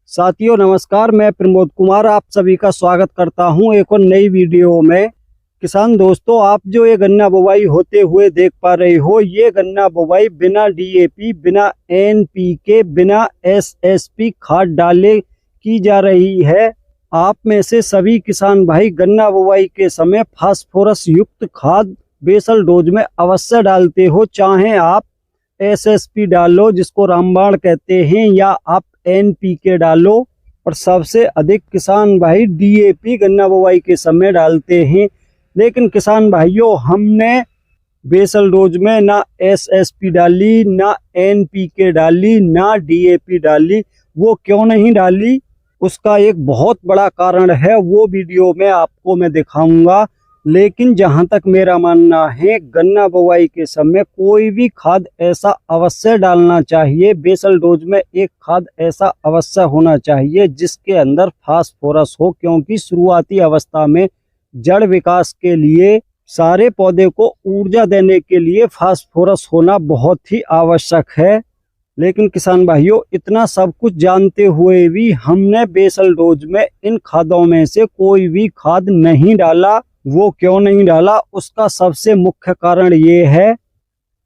साथियों नमस्कार, मैं प्रमोद कुमार आप सभी का स्वागत करता हूं एक और नई वीडियो में। किसान दोस्तों, आप जो ये गन्ना बुवाई होते हुए देख पा रहे हो, ये गन्ना बुवाई बिना डीएपी, बिना एनपीके, बिना एसएसपी खाद डाले की जा रही है। आप में से सभी किसान भाई गन्ना बुवाई के समय फास्फोरस युक्त खाद बेसल डोज में अवश्य डालते हो, चाहे आप एसएसपी डालो जिसको रामबाण कहते हैं, या आप एनपीके डालो। और सबसे अधिक किसान भाई डीएपी गन्ना बुवाई के समय डालते हैं। लेकिन किसान भाइयों, हमने बेसल डोज में ना एसएसपी डाली, ना एनपीके डाली, ना डीएपी डाली। वो क्यों नहीं डाली, उसका एक बहुत बड़ा कारण है, वो वीडियो में आपको मैं दिखाऊंगा। लेकिन जहां तक मेरा मानना है, गन्ना बुवाई के समय कोई भी खाद ऐसा अवश्य डालना चाहिए, बेसल डोज में एक खाद ऐसा अवश्य होना चाहिए जिसके अंदर फास्फोरस हो, क्योंकि शुरुआती अवस्था में जड़ विकास के लिए, सारे पौधे को ऊर्जा देने के लिए फास्फोरस होना बहुत ही आवश्यक है। लेकिन किसान भाइयों, इतना सब कुछ जानते हुए भी हमने बेसल डोज में इन खादों में से कोई भी खाद नहीं डाला। वो क्यों नहीं डाला, उसका सबसे मुख्य कारण ये है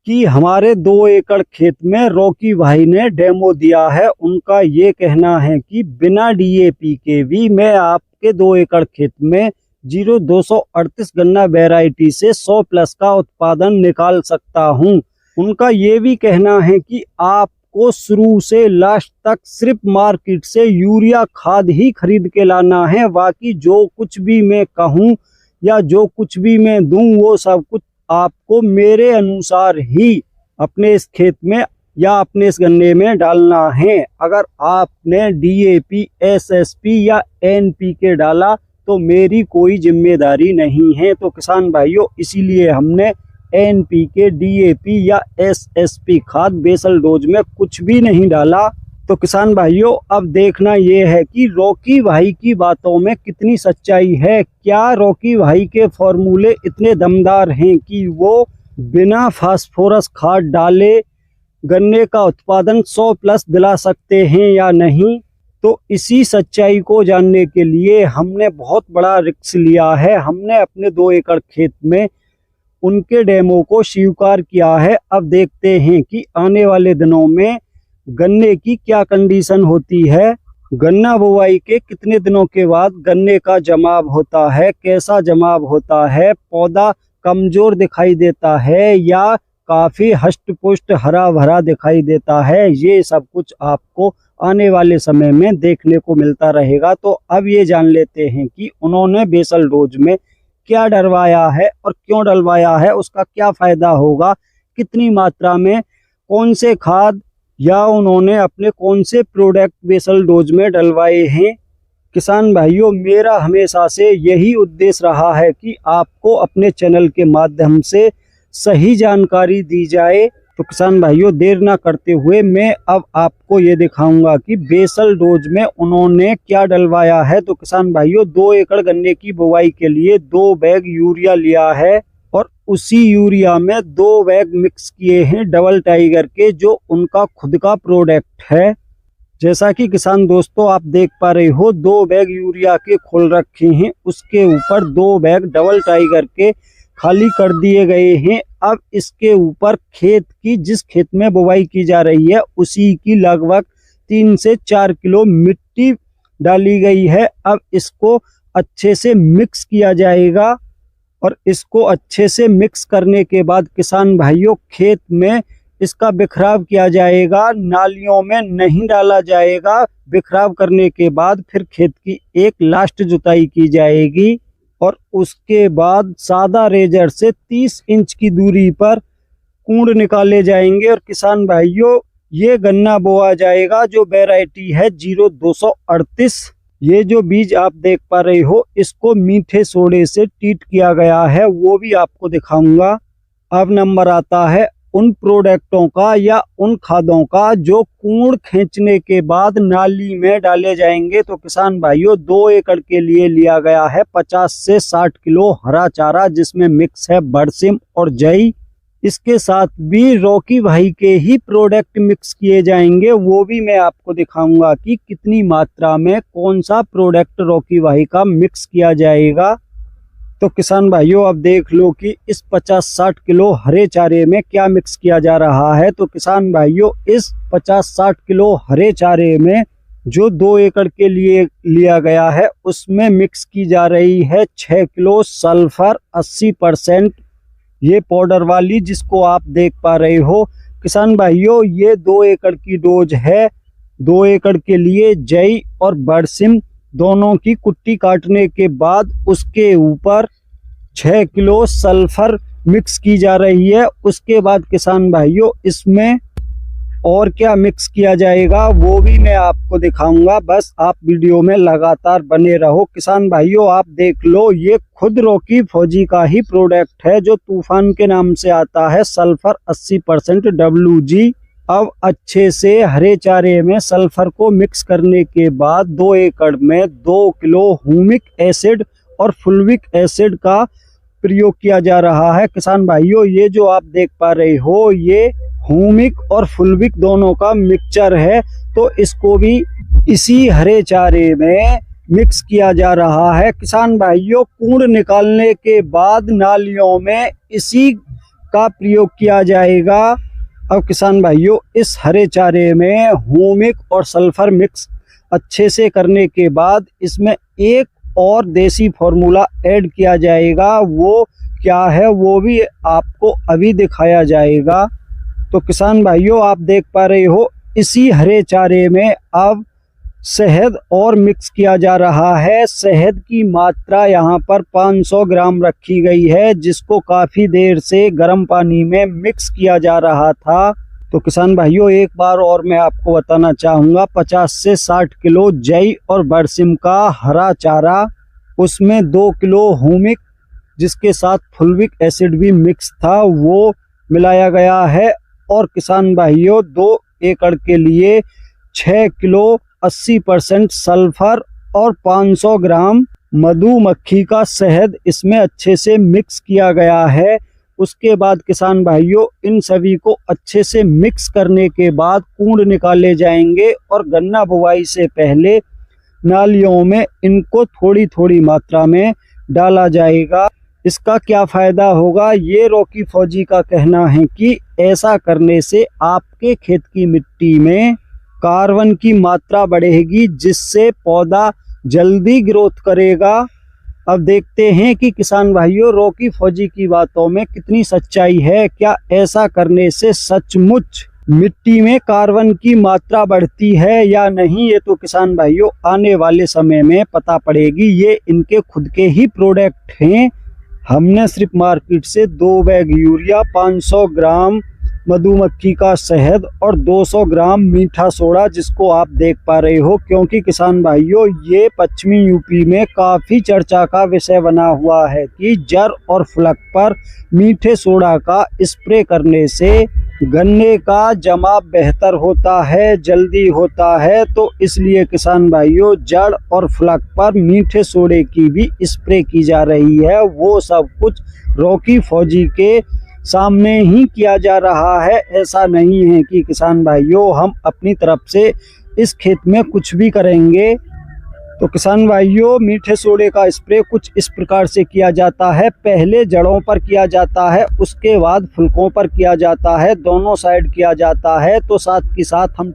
कि हमारे 2 एकड़ खेत में रॉकी भाई ने डेमो दिया है। उनका ये कहना है कि बिना डीएपी के भी मैं आपके 2 एकड़ खेत में 0238 गन्ना वैरायटी से 100+ का उत्पादन निकाल सकता हूं। उनका ये भी कहना है कि आपको शुरू से लास्ट तक सिर्फ मार्केट से यूरिया खाद ही खरीद के लाना है। बाकी जो कुछ भी मैं कहूं या जो कुछ भी मैं दूं, वो सब कुछ आपको मेरे अनुसार ही अपने इस खेत में या अपने इस गन्ने में डालना है। अगर आपने डीएपी, एसएसपी या एनपीके डाला तो मेरी कोई जिम्मेदारी नहीं है। तो किसान भाइयों, इसीलिए हमने एनपीके, डीएपी या एसएसपी खाद बेसल डोज में कुछ भी नहीं डाला। तो किसान भाइयों, अब देखना ये है कि रॉकी भाई की बातों में कितनी सच्चाई है। क्या रॉकी भाई के फॉर्मूले इतने दमदार हैं कि वो बिना फास्फोरस खाद डाले गन्ने का उत्पादन 100+ दिला सकते हैं या नहीं? तो इसी सच्चाई को जानने के लिए हमने बहुत बड़ा रिस्क लिया है। हमने अपने 2 एकड़ खेत में उनके डेमो को स्वीकार किया है। अब देखते हैं कि आने वाले दिनों में गन्ने की क्या कंडीशन होती है, गन्ना बुवाई के कितने दिनों के बाद गन्ने का जमाव होता है, कैसा जमाव होता है, पौधा कमजोर दिखाई देता है या काफी हष्ट पुष्ट हरा भरा दिखाई देता है। ये सब कुछ आपको आने वाले समय में देखने को मिलता रहेगा। तो अब ये जान लेते हैं कि उन्होंने बेसल डोज में क्या डलवाया है और क्यों डलवाया है, उसका क्या फायदा होगा, कितनी मात्रा में, कौन से खाद या उन्होंने अपने कौन से प्रोडक्ट बेसल डोज में डलवाए हैं। किसान भाइयों, मेरा हमेशा से यही उद्देश्य रहा है कि आपको अपने चैनल के माध्यम से सही जानकारी दी जाए। तो किसान भाइयों, देर ना करते हुए मैं अब आपको ये दिखाऊंगा कि बेसल डोज में उन्होंने क्या डलवाया है। तो किसान भाइयों, 2 एकड़ गन्ने की बुवाई के लिए 2 बैग यूरिया लिया है और उसी यूरिया में 2 बैग मिक्स किए हैं डबल टाइगर के, जो उनका खुद का प्रोडक्ट है। जैसा कि किसान दोस्तों आप देख पा रहे हो, 2 बैग यूरिया के खोल रखे हैं, उसके ऊपर 2 बैग डबल टाइगर के खाली कर दिए गए हैं। अब इसके ऊपर खेत की, जिस खेत में बुवाई की जा रही है, उसी की लगभग 3 से 4 किलो मिट्टी डाली गई है। अब इसको अच्छे से मिक्स किया जाएगा और इसको अच्छे से मिक्स करने के बाद किसान भाइयों, खेत में इसका बिखराव किया जाएगा, नालियों में नहीं डाला जाएगा। बिखराव करने के बाद फिर खेत की एक लास्ट जुताई की जाएगी और उसके बाद सादा रेजर से 30 इंच की दूरी पर कूंड निकाले जाएंगे और किसान भाइयों, ये गन्ना बोआ जाएगा जो वैरायटी है 0238। ये जो बीज आप देख पा रहे हो, इसको मीठे सोडे से ट्रीट किया गया है, वो भी आपको दिखाऊंगा। अब नंबर आता है उन प्रोडक्टों का या उन खादों का जो कूड़ खींचने के बाद नाली में डाले जाएंगे। तो किसान भाइयों, 2 एकड़ के लिए लिया गया है 50 से 60 किलो हरा चारा, जिसमें मिक्स है बरसिम और जई। इसके साथ भी रॉकी भाई के ही प्रोडक्ट मिक्स किए जाएंगे, वो भी मैं आपको दिखाऊंगा कि कितनी मात्रा में कौन सा प्रोडक्ट रॉकी भाई का मिक्स किया जाएगा। तो किसान भाइयों अब देख लो कि इस 50-60 किलो हरे चारे में क्या मिक्स किया जा रहा है। तो किसान भाइयों इस 50-60 किलो हरे चारे में जो 2 एकड़ के लिए लिया गया है उसमें मिक्स की जा रही है 6 किलो सल्फर 80%, ये पाउडर वाली जिसको आप देख पा रहे हो। किसान भाइयों ये 2 एकड़ की डोज है। 2 एकड़ के लिए जई और बरसिम दोनों की कुट्टी काटने के बाद उसके ऊपर 6 किलो सल्फर मिक्स की जा रही है। उसके बाद किसान भाइयों इसमें और क्या मिक्स किया जाएगा वो भी मैं आपको दिखाऊंगा, बस आप वीडियो में लगातार बने रहो। किसान भाइयों आप देख लो ये खुद रॉकी फौजी का ही प्रोडक्ट है जो तूफान के नाम से आता है, सल्फर 80% WG। अब अच्छे से हरे चारे में सल्फर को मिक्स करने के बाद 2 एकड़ में 2 किलो ह्यूमिक एसिड और फुल्विक एसिड का प्रयोग किया जा रहा है। किसान भाइयों ये जो आप देख पा रहे हो ये ह्यूमिक और फुल्विक दोनों का मिक्सचर है, तो इसको भी इसी हरे चारे में मिक्स किया जा रहा है। किसान भाइयों कूड़ निकालने के बाद नालियों में इसी का प्रयोग किया जाएगा। अब किसान भाइयों इस हरे चारे में ह्यूमिक और सल्फर मिक्स अच्छे से करने के बाद इसमें एक और देसी फॉर्मूला ऐड किया जाएगा, वो क्या है वो भी आपको अभी दिखाया जाएगा। तो किसान भाइयों आप देख पा रहे हो इसी हरे चारे में अब शहद और मिक्स किया जा रहा है। शहद की मात्रा यहाँ पर 500 ग्राम रखी गई है जिसको काफ़ी देर से गर्म पानी में मिक्स किया जा रहा था। तो किसान भाइयों एक बार और मैं आपको बताना चाहूँगा 50 से 60 किलो जई और बरसिम का हरा चारा, उसमें 2 किलो ह्यूमिक जिसके साथ फुल्विक एसिड भी मिक्स था वो मिलाया गया है। और किसान भाइयों 2 एकड़ के लिए 6 किलो 80% सल्फर और 500 ग्राम मधुमक्खी का शहद इसमें अच्छे से मिक्स किया गया है। उसके बाद किसान भाइयों इन सभी को अच्छे से मिक्स करने के बाद कूड़ निकाले जाएंगे और गन्ना बुवाई से पहले नालियों में इनको थोड़ी थोड़ी मात्रा में डाला जाएगा। इसका क्या फ़ायदा होगा, ये रॉकी फौजी का कहना है कि ऐसा करने से आपके खेत की मिट्टी में कार्बन की मात्रा बढ़ेगी जिससे पौधा जल्दी ग्रोथ करेगा। अब देखते हैं कि किसान भाइयों रॉकी फौजी की बातों में कितनी सच्चाई है, क्या ऐसा करने से सचमुच मिट्टी में कार्बन की मात्रा बढ़ती है या नहीं, ये तो किसान भाइयों आने वाले समय में पता पड़ेगी। ये इनके खुद के ही प्रोडक्ट हैं। हमने सिर्फ मार्केट से 2 बैग यूरिया, 500 ग्राम मधुमक्खी का शहद और 200 ग्राम मीठा सोडा जिसको आप देख पा रहे हो, क्योंकि किसान भाइयों ये पश्चिमी यूपी में काफ़ी चर्चा का विषय बना हुआ है कि जड़ और फलक पर मीठे सोडा का स्प्रे करने से गन्ने का जमाव बेहतर होता है, जल्दी होता है। तो इसलिए किसान भाइयों जड़ और फलक पर मीठे सोडे की भी स्प्रे की जा रही है। वो सब कुछ रॉकी फौजी के सामने ही किया जा रहा है। ऐसा नहीं है कि किसान भाइयों हम अपनी तरफ से इस खेत में कुछ भी करेंगे। तो किसान भाइयों मीठे सोडे का स्प्रे कुछ इस प्रकार से किया जाता है, पहले जड़ों पर किया जाता है, उसके बाद फुलकों पर किया जाता है, दोनों साइड किया जाता है। तो साथ के साथ हम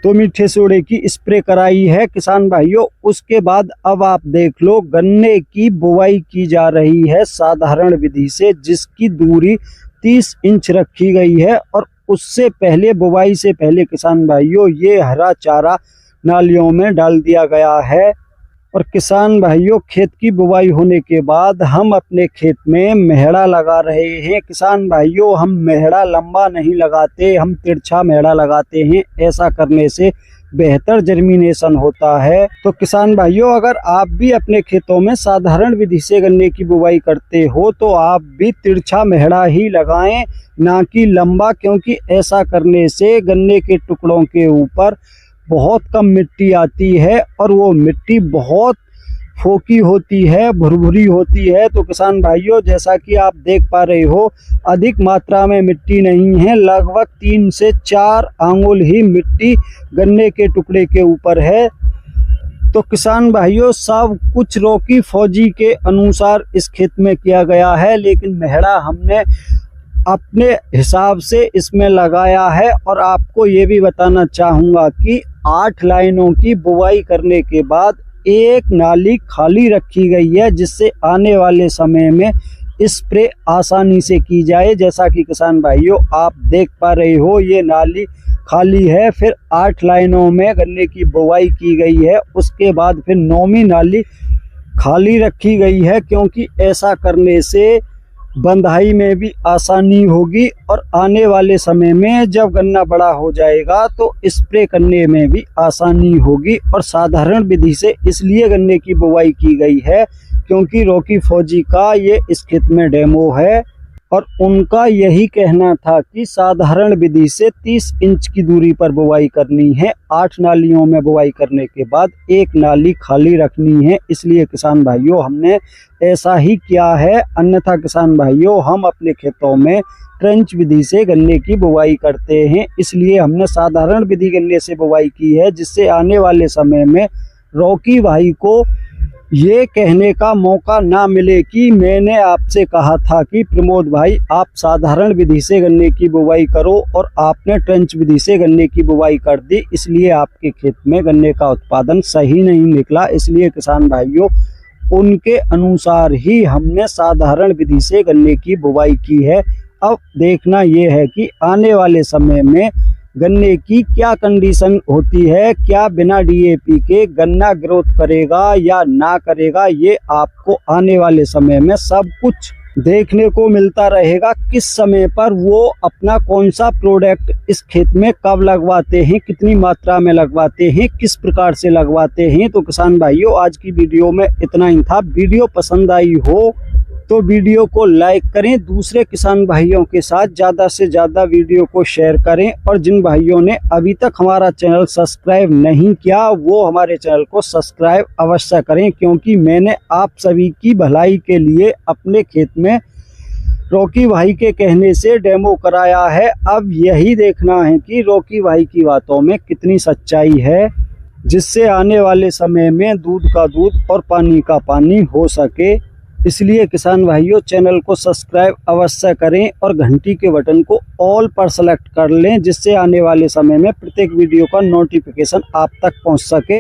तो मीठे सोडे की स्प्रे कराई है किसान भाइयों। उसके बाद अब आप देख लो गन्ने की बुवाई की जा रही है साधारण विधि से, जिसकी दूरी 30 इंच रखी गई है। और उससे पहले बुवाई से पहले किसान भाइयों ये हरा चारा नालियों में डाल दिया गया है। और किसान भाइयों खेत की बुवाई होने के बाद हम अपने खेत में मेहड़ा लगा रहे हैं। किसान भाइयों हम मेहड़ा लंबा नहीं लगाते, हम तिरछा मेहड़ा लगाते हैं। ऐसा करने से बेहतर जर्मिनेशन होता है। तो किसान भाइयों अगर आप भी अपने खेतों में साधारण विधि से गन्ने की बुवाई करते हो तो आप भी तिरछा मेहड़ा ही लगाएं, ना कि लंबा, क्योंकि ऐसा करने से गन्ने के टुकड़ों के ऊपर बहुत कम मिट्टी आती है और वो मिट्टी बहुत फोकी होती है, भुरभुरी होती है। तो किसान भाइयों, जैसा कि आप देख पा रहे हो, अधिक मात्रा में मिट्टी नहीं है, लगभग 3 से 4 आंगुल ही मिट्टी गन्ने के टुकड़े के ऊपर है। तो किसान भाइयों, सब कुछ रॉकी फौजी के अनुसार इस खेत में किया गया है, लेकिन मेहड़ा हमने अपने हिसाब से इसमें लगाया है। और आपको ये भी बताना चाहूँगा कि 8 लाइनों की बुवाई करने के बाद एक नाली खाली रखी गई है, जिससे आने वाले समय में स्प्रे आसानी से की जाए। जैसा कि किसान भाइयों आप देख पा रहे हो, ये नाली खाली है, फिर 8 लाइनों में गन्ने की बुवाई की गई है। उसके बाद फिर 9वीं नाली खाली रखी गई है, क्योंकि ऐसा करने से बंधाई में भी आसानी होगी और आने वाले समय में जब गन्ना बड़ा हो जाएगा तो स्प्रे करने में भी आसानी होगी। और साधारण विधि से इसलिए गन्ने की बुवाई की गई है क्योंकि रॉकी फौजी का ये इस खेत में डेमो है और उनका यही कहना था कि साधारण विधि से 30 इंच की दूरी पर बुवाई करनी है। 8 नालियों में बुवाई करने के बाद एक नाली खाली रखनी है। इसलिए किसान भाइयों हमने ऐसा ही किया है। अन्यथा किसान भाइयों, हम अपने खेतों में ट्रेंच विधि से गन्ने की बुवाई करते हैं, इसलिए हमने साधारण विधि गन्ने से बुवाई की है, जिससे आने वाले समय में रॉकी भाई को ये कहने का मौका ना मिले कि मैंने आपसे कहा था कि प्रमोद भाई आप साधारण विधि से गन्ने की बुवाई करो और आपने ट्रेंच विधि से गन्ने की बुवाई कर दी, इसलिए आपके खेत में गन्ने का उत्पादन सही नहीं निकला। इसलिए किसान भाइयों, उनके अनुसार ही हमने साधारण विधि से गन्ने की बुवाई की है। अब देखना यह है कि आने वाले समय में गन्ने की क्या कंडीशन होती है, क्या बिना डीएपी के गन्ना ग्रोथ करेगा या ना करेगा, ये आपको आने वाले समय में सब कुछ देखने को मिलता रहेगा। किस समय पर वो अपना कौन सा प्रोडक्ट इस खेत में कब लगवाते हैं, कितनी मात्रा में लगवाते हैं, किस प्रकार से लगवाते हैं। तो किसान भाइयों, आज की वीडियो में इतना ही था। वीडियो पसंद आई हो तो वीडियो को लाइक करें, दूसरे किसान भाइयों के साथ ज़्यादा से ज़्यादा वीडियो को शेयर करें। और जिन भाइयों ने अभी तक हमारा चैनल सब्सक्राइब नहीं किया, वो हमारे चैनल को सब्सक्राइब अवश्य करें, क्योंकि मैंने आप सभी की भलाई के लिए अपने खेत में रॉकी भाई के कहने से डेमो कराया है। अब यही देखना है कि रॉकी भाई की बातों में कितनी सच्चाई है, जिससे आने वाले समय में दूध का दूध और पानी का पानी हो सके। इसलिए किसान भाइयों, चैनल को सब्सक्राइब अवश्य करें और घंटी के बटन को ऑल पर सेलेक्ट कर लें, जिससे आने वाले समय में प्रत्येक वीडियो का नोटिफिकेशन आप तक पहुंच सके।